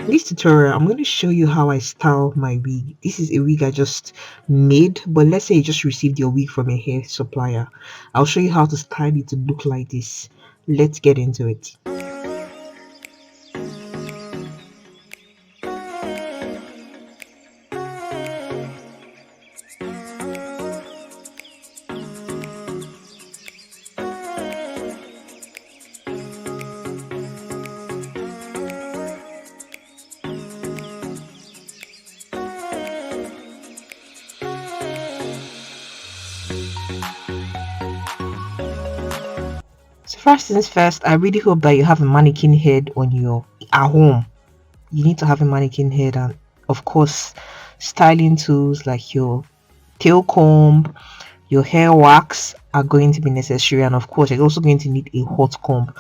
In this tutorial, I'm going to show you how I style my wig. This is a wig I just made, but let's say you just received your wig from a hair supplier. I'll show you how to style it to look like this. Let's get into it. So first things first, I really hope that you have a mannequin head on your at home. You need to have a mannequin head, and of course styling tools like your tail comb, your hair wax are going to be necessary, and of course you're also going to need a hot comb.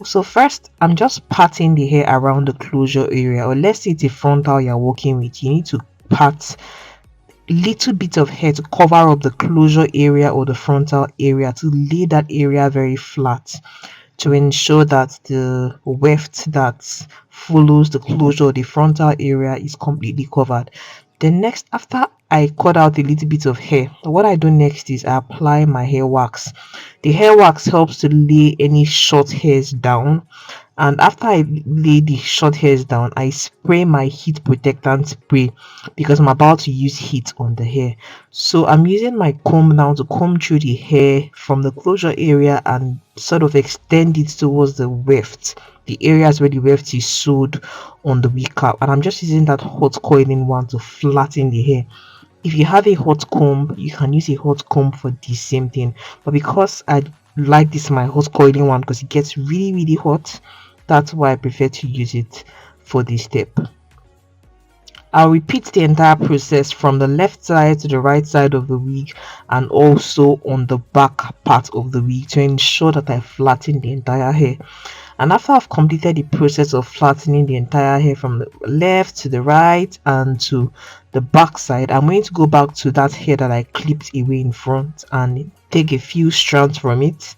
So first, I'm just patting the hair around the closure area, or let's say it's a frontal you're working with. You need to pat little bit of hair to cover up the closure area or the frontal area to lay that area very flat to ensure that the weft that follows the closure of the frontal area is completely covered. Then next, after I cut out a little bit of hair, what I do next is I apply my hair wax. The hair wax helps to lay any short hairs down, and after I lay the short hairs down, I spray my heat protectant spray because I'm about to use heat on the hair. So I'm using my comb now to comb through the hair from the closure area and sort of extend it towards the weft, the areas where the weft is sewed on the wig cap, and I'm just using that hot coiling one to flatten the hair. If you have a hot comb, you can use a hot comb for the same thing, but because I like this my hot coiling one because it gets really hot, that's why I prefer to use it for this step. I'll repeat the entire process from the left side to the right side of the wig and also on the back part of the wig to ensure that I flatten the entire hair. And after I've completed the process of flattening the entire hair from the left to the right and to the back side, I'm going to go back to that hair that I clipped away in front and take a few strands from it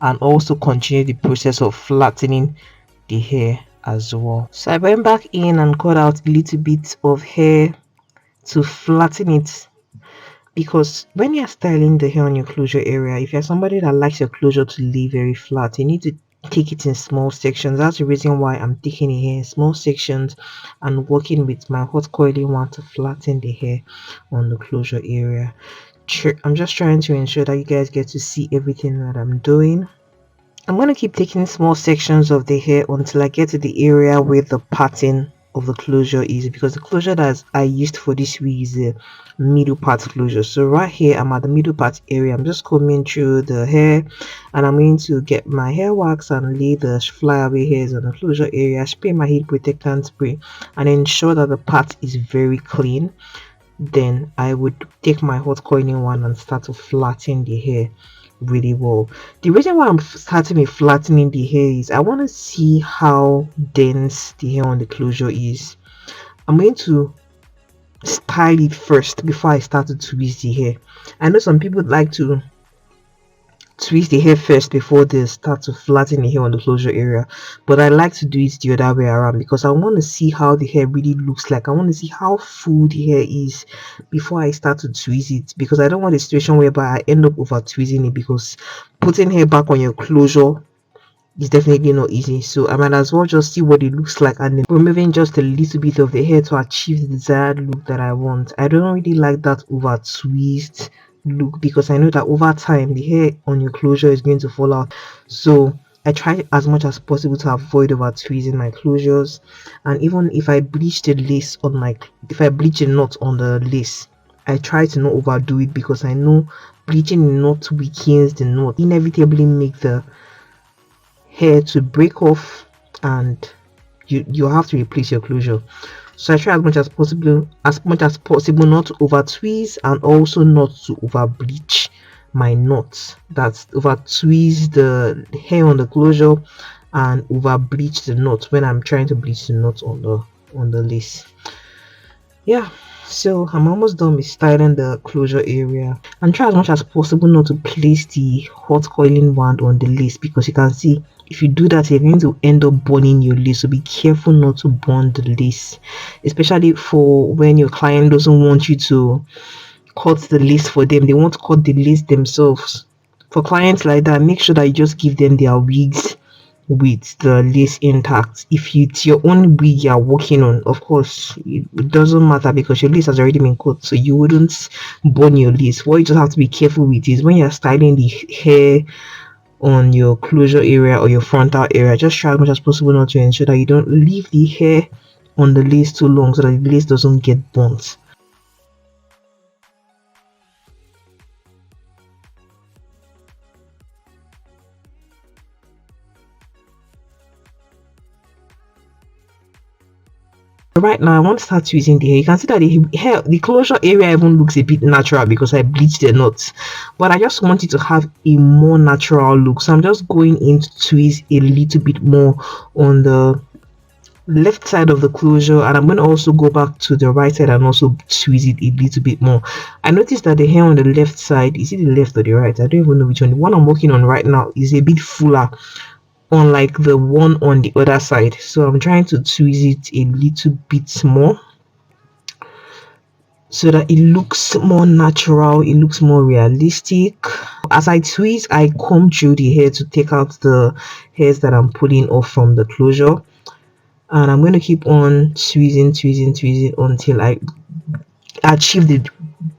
and also continue the process of flattening the hair as well. So I went back in and cut out a little bit of hair to flatten it, because when you're styling the hair on your closure area, if you're somebody that likes your closure to lay very flat, you need to take it in small sections. That's the reason why I'm taking the hair in small sections and working with my hot coiling one to flatten the hair on the closure area. I'm just trying to ensure that you guys get to see everything that I'm doing. I'm going to keep taking small sections of the hair until I get to the area where the pattern of the closure is, because the closure that I used for this wig is the middle part closure. So right here I'm at the middle part area. I'm just combing through the hair and I'm going to get my hair wax and lay the flyaway hairs on the closure area, spray my heat protectant spray and ensure that the part is very clean. Then I would take my hot coiling one and start to flatten the hair really well. The reason why I'm starting with flattening the hair is I want to see how dense the hair on the closure is. I'm going to style it first before I start to twist the hair. I know some people like to twist the hair first before they start to flatten the hair on the closure area, but I like to do it the other way around because I want to see how the hair really looks like. I want to see how full the hair is before I start to twist it, because I don't want a situation whereby I end up over twisting it, because putting hair back on your closure is definitely not easy. So I might as well just see what it looks like and then removing just a little bit of the hair to achieve the desired look that I want. I don't really like that over twist look because I know that over time the hair on your closure is going to fall out. So I try as much as possible to avoid over tweezing my closures. And even if I bleach the lace on if I bleach a knot on the lace, I try to not overdo it because I know bleaching the knot weakens the knot, inevitably make the hair to break off and you have to replace your closure. So I try as much as possible not to over tweeze and also not to over bleach my knots. That's over tweeze the hair on the closure and over bleach the knot when I'm trying to bleach the knot on the lace. Yeah, so I'm almost done with styling the closure area, and try as much as possible not to place the hot coiling wand on the lace, because you can see If you do that, you're going to end up burning your lace. So be careful not to burn the lace, especially for when your client doesn't want you to cut the lace for them. They want to cut the lace themselves. For clients like that, make sure that you just give them their wigs with the lace intact. If it's your own wig you're working on, of course it doesn't matter because your lace has already been cut, so you wouldn't burn your lace. What you just have to be careful with is when you're styling the hair on your closure area or your frontal area, just try as much as possible not to ensure that you don't leave the hair on the lace too long so that the lace doesn't get burnt. Right now I want to start tweezing the hair. You can see that the closure area even looks a bit natural because I bleached the knots, but I just want it to have a more natural look, so I'm just going in to tweeze a little bit more on the left side of the closure, and I'm going to also go back to the right side and also tweeze it a little bit more. I noticed that the hair on the left side, is it the left or the right? I don't even know which one. The one I'm working on right now is a bit fuller, unlike the one on the other side, so I'm trying to tweeze it a little bit more so that it looks more natural, it looks more realistic. As I tweeze, I comb through the hair to take out the hairs that I'm pulling off from the closure, and I'm going to keep on tweezing until I achieve the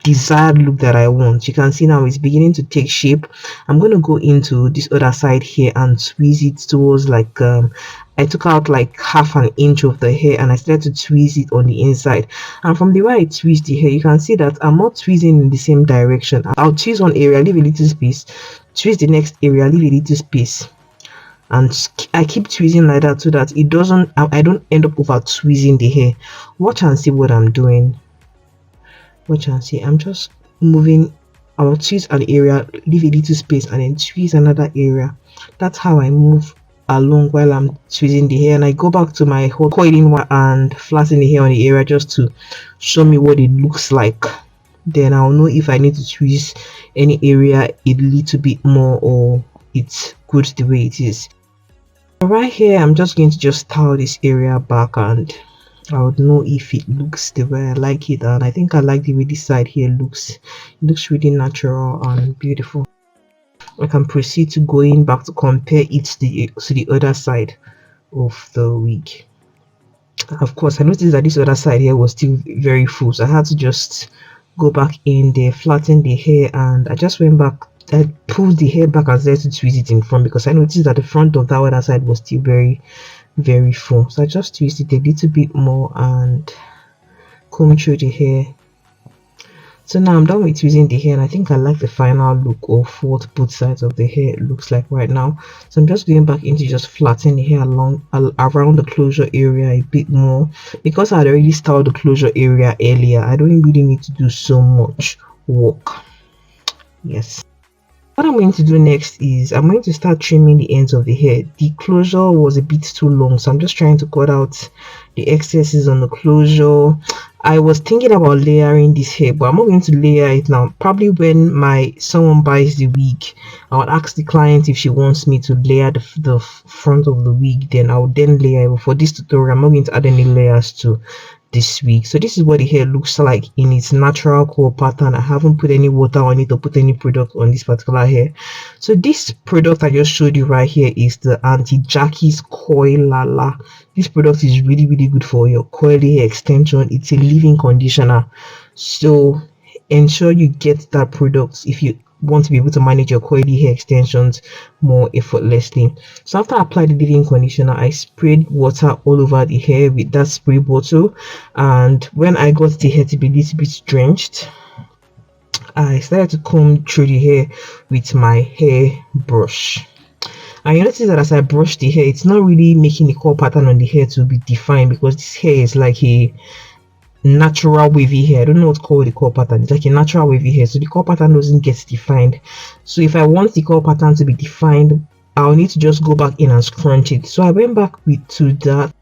desired look that I want. You can see now it's beginning to take shape. I'm going to go into this other side here and tweeze it towards like I took out like half an inch of the hair and I started to tweeze it on the inside, and from the way I tweeze the hair, you can see that I'm not tweezing in the same direction. I'll tweeze one area, leave a little space, tweeze the next area, leave a little space, and I keep tweezing like that so that it doesn't, I don't end up over tweezing the hair. Watch and see what I'm doing. Watch and see. I'm just moving. I'll tweeze an area, leave a little space, and then tweeze another area. That's how I move along while I'm tweezing the hair, and I go back to my whole coiling and flatten the hair on the area just to show me what it looks like. Then I'll know if I need to tweeze any area a little bit more or it's good the way it is. Right here, I'm just going to just style this area back, and I would know if it looks the way I like it, and I think I like the way this side here looks. It looks really natural and beautiful. I can proceed to going back to compare it to the other side of the wig. Of course, I noticed that this other side here was still very full, so I had to just go back in there, flatten the hair, and I just went back. I pulled the hair back and started to tweeze it in front because I noticed that the front of that other side was still very full. So I just twist it a little bit more and comb through the hair. So now I'm done with tweezing the hair, and I think I like the final look of what both sides of the hair looks like right now. So I'm just going back into just flatten the hair around the closure area a bit more because I had already styled the closure area earlier. I don't really need to do so much work. Yes. What I'm going to do next is I'm going to start trimming the ends of the hair. The closure was a bit too long, so I'm just trying to cut out the excesses on the closure. I was thinking about layering this hair, but I'm not going to layer it now. Probably when someone buys the wig, I would ask the client if she wants me to layer the front of the wig, then I would then layer it. But for this tutorial, I'm not going to add any layers to this wig. So this is what the hair looks like in its natural curl pattern. I haven't put any water on it or put any product on this particular hair. So this product I just showed you right here is the Anti-Jackie's Coil Lala. This product is really good for your coily hair extension. It's a leave-in conditioner, so ensure you get that product if you want to be able to manage your coily hair extensions more effortlessly. So after I applied the leave-in conditioner, I sprayed water all over the hair with that spray bottle, and when I got the hair to be a little bit drenched, I started to comb through the hair with my hair brush. And you notice that as I brush the hair, it's not really making the curl pattern on the hair to be defined because this hair is like a natural wavy hair. I don't know what to call the curl pattern. It's like a natural wavy hair, so the curl pattern doesn't get defined. So if I want the curl pattern to be defined, I'll need to just go back in and scrunch it. So I went back to that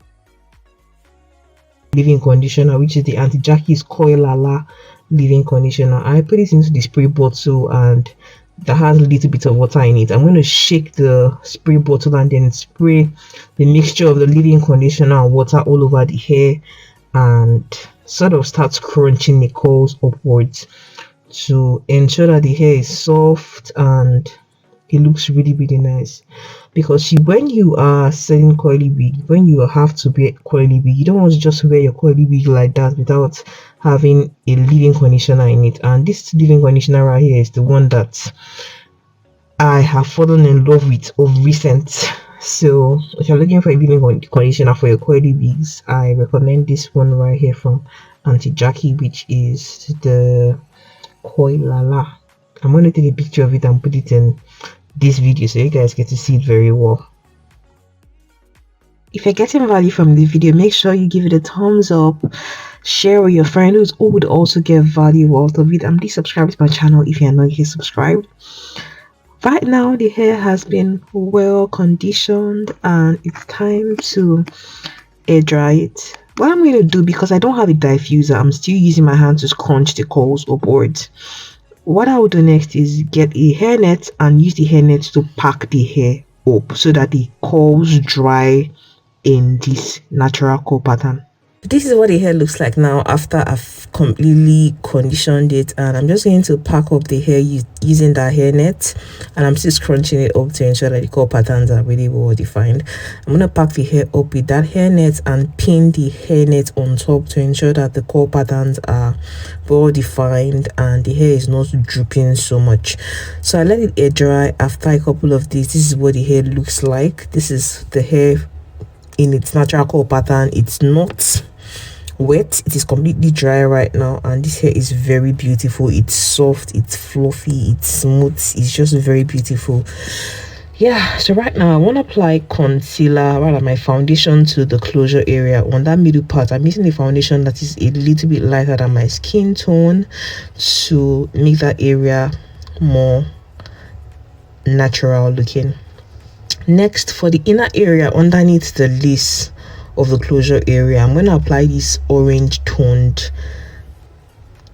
leave-in conditioner, which is the Anti-Jackie's Coil Lala leave-in conditioner. I put it into the spray bottle and that has a little bit of water in it. I'm going to shake the spray bottle and then spray the mixture of the leave-in conditioner and water all over the hair, and sort of start crunching the curls upwards to ensure that the hair is soft and it looks really nice. Because when you are selling coily wig, when you have to wear coily wig, you don't want to just wear your coily wig like that without having a leave-in conditioner in it. And this leave-in conditioner right here is the one that I have fallen in love with of recent. So if you're looking for a leave-in conditioner for your coily wigs, I recommend this one right here from Auntie Jackie, which is the Coilala. I'm going to take a picture of it and put it in this video so you guys get to see it very well. If you're getting value from the video, make sure you give it a thumbs up, share with your friends who would also get value out of it, and please subscribe to my channel if you're not yet subscribed. Right now the hair has been well conditioned and it's time to air dry it. What I'm going to do, because I don't have a diffuser, I'm still using my hand to scrunch the curls upwards. What I will do next is get a hairnet and use the hairnet to pack the hair up so that the curls dry in this natural curl pattern. This is what the hair looks like now after I've completely conditioned it, and I'm just going to pack up the hair using that hairnet, and I'm still scrunching it up to ensure that the curl patterns are really well defined. I'm going to pack the hair up with that hairnet and pin the hairnet on top to ensure that the curl patterns are well defined and the hair is not drooping so much. So I let it air dry. After a couple of days, this is what the hair looks like. This is the hair in its natural curl pattern. It's not wet, it is completely dry right now, and this hair is very beautiful. It's soft, it's fluffy, it's smooth, it's just very beautiful. Yeah, so right now I want to apply concealer, rather my foundation, to the closure area on that middle part. I'm using the foundation that is a little bit lighter than my skin tone to make that area more natural looking. Next, for the inner area underneath the lace of the closure area, I'm going to apply this orange toned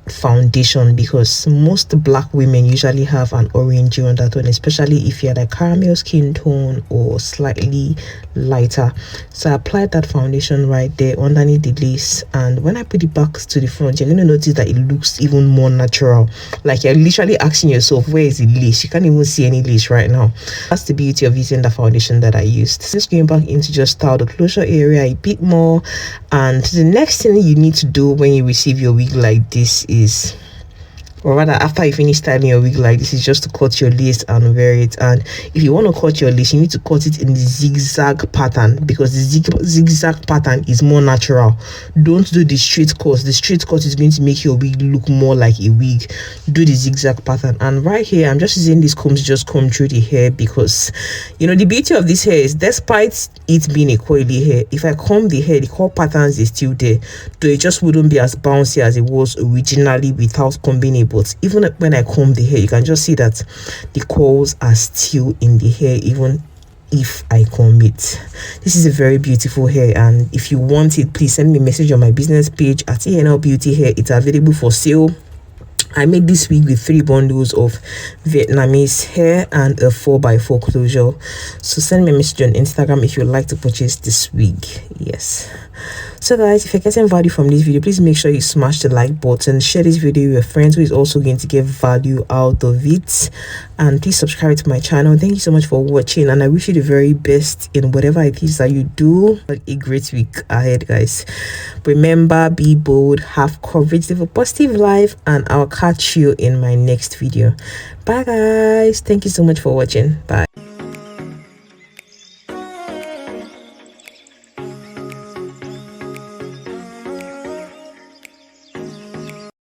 foundation, because most black women usually have an orangey undertone, especially if you're like caramel skin tone or slightly lighter. So I applied that foundation right there underneath the lace, and when I put it back to the front, you're going to notice that it looks even more natural. Like you're literally asking yourself, where is the lace? You can't even see any lace right now. That's the beauty of using the foundation that I used. Just going back in to just style the closure area a bit more. And the next thing you need to do when you receive your wig like this is, or rather after you finish styling your wig like this, is just to cut your lace and wear it. And if you want to cut your lace, you need to cut it in the zigzag pattern, because the zigzag pattern is more natural. Don't do the straight cut. The straight cut is going to make your wig look more like a wig. Do the zigzag pattern. And right here I'm just using this comb to just comb through the hair, because you know the beauty of this hair is, despite it being a coily hair, if I comb the hair, the curl patterns is still there, though it just wouldn't be as bouncy as it was originally without combing it. But even when I comb the hair, you can just see that the curls are still in the hair even if I comb it. This is a very beautiful hair, and if you want it, please send me a message on my business page at ENL Beauty Hair. It's available for sale. I made this wig with 3 bundles of Vietnamese hair and a 4x4 closure. So send me a message on Instagram if you'd like to purchase this wig. Yes. So guys, if you're getting value from this video, please make sure you smash the like button, share this video with your friends who is also going to get value out of it, and please subscribe to my channel. Thank you so much for watching, and I wish you the very best in whatever it is that you do. A great week ahead, guys. Remember, be bold, have courage, live a positive life, and I'll catch you in my next video. Bye guys, thank you so much for watching. Bye.